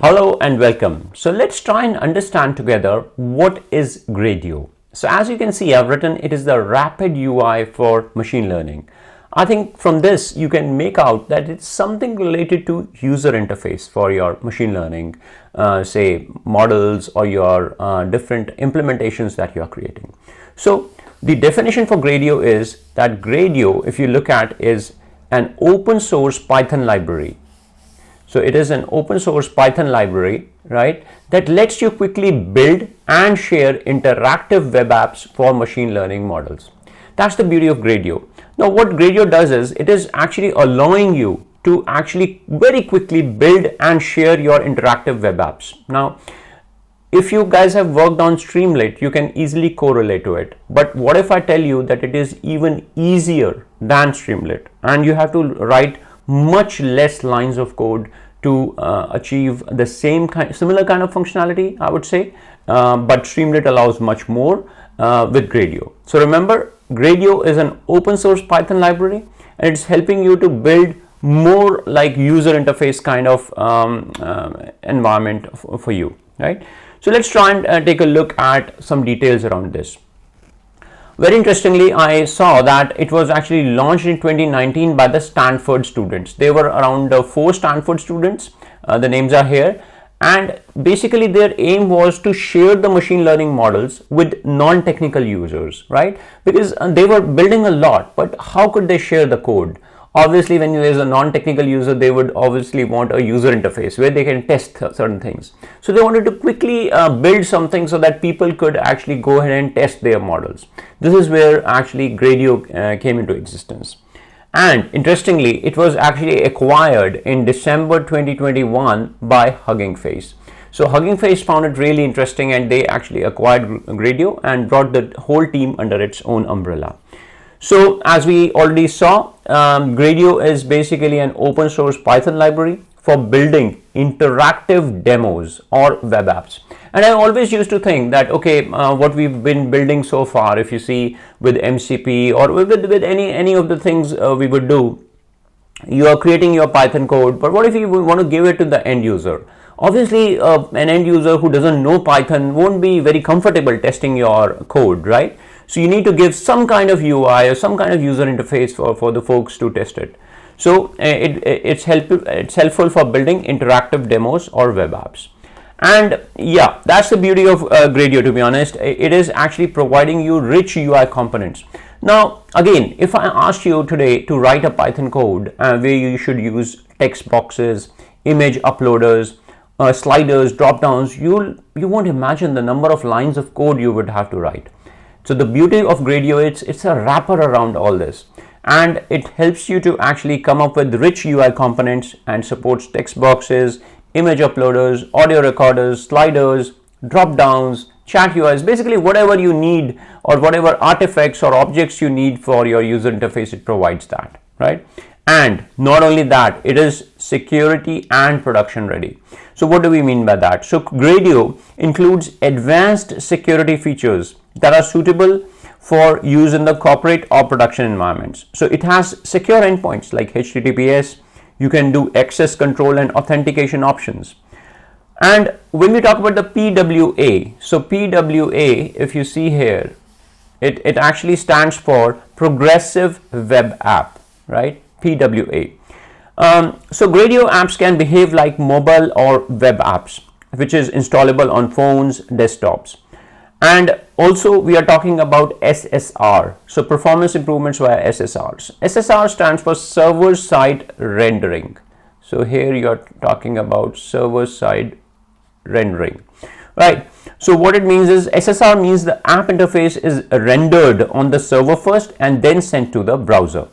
Hello and welcome. So let's try and understand together what is Gradio. So as you can see, I've written it is the rapid UI for machine learning. I think from this you can make out that it's something related to user interface for your machine learning, say models or your different implementations that you are creating. So the definition for Gradio is that Gradio, if you look at, is an open source Python library. So it is an open source Python library, right, that lets you quickly build and share interactive web apps for machine learning models. That's the beauty of Gradio. Now what Gradio does is it is actually allowing you to actually very quickly build and share your interactive web apps. Now, if you guys have worked on Streamlit, you can easily correlate to it. But what if I tell you that it is even easier than Streamlit and you have to write much less lines of code to achieve the similar kind of functionality, I would say, but Streamlit allows much more with Gradio. So remember, Gradio is an open source Python library and it's helping you to build more like user interface kind of environment for you, right? So let's try and take a look at some details around this. Very interestingly, I saw that it was actually launched in 2019 by the Stanford students. They were around 4 Stanford students. The names are here. And basically their aim was to share the machine learning models with non-technical users, right? Because they were building a lot, but how could they share the code? Obviously, when there is a non-technical user, they would obviously want a user interface where they can test certain things. So they wanted to quickly build something so that people could actually go ahead and test their models. This is where actually Gradio came into existence. And interestingly, it was actually acquired in December 2021 by Hugging Face. So Hugging Face found it really interesting and they actually acquired Gradio and brought the whole team under its own umbrella. So as we already saw, Gradio is basically an open source Python library for building interactive demos or web apps. And I always used to think that, okay, what we've been building so far, if you see with MCP or with any of the things we would do, you are creating your Python code, but what if you want to give it to the end user? Obviously, an end user who doesn't know Python won't be very comfortable testing your code, right? So you need to give some kind of UI or some kind of user interface for the folks to test it. So it's helpful for building interactive demos or web apps. And yeah, that's the beauty of Gradio, to be honest. It is actually providing you rich UI components. Now, again, if I asked you today to write a Python code where you should use text boxes, image uploaders, sliders, drop downs, you won't imagine the number of lines of code you would have to write. So the beauty of Gradio, it's a wrapper around all this, and it helps you to actually come up with rich UI components and supports text boxes, image uploaders, audio recorders, sliders, drop downs, chat UIs, basically whatever you need or whatever artifacts or objects you need for your user interface, it provides that, right? And not only that, it is security and production ready. So what do we mean by that? So Gradio includes advanced security features that are suitable for use in the corporate or production environments. So it has secure endpoints like HTTPS. You can do access control and authentication options. And when we talk about the PWA, so PWA, if you see here, it actually stands for Progressive Web App, right? PWA. So Gradio apps can behave like mobile or web apps, which is installable on phones, desktops. And also we are talking about SSR, so performance improvements via SSRs. SSR stands for server-side rendering. So here you are talking about server-side rendering, right? So what it means is SSR means the app interface is rendered on the server first and then sent to the browser.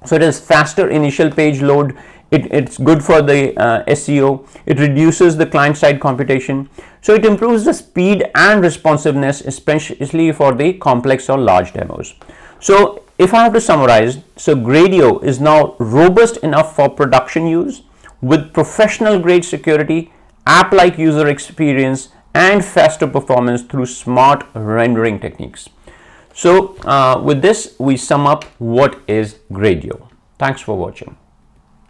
So it is faster initial page load. It's good for the SEO. It reduces the client-side computation. So it improves the speed and responsiveness, especially for the complex or large demos. So if I have to summarize, so Gradio is now robust enough for production use with professional grade security, app-like user experience, and faster performance through smart rendering techniques. So with this, we sum up what is Gradio. Thanks for watching.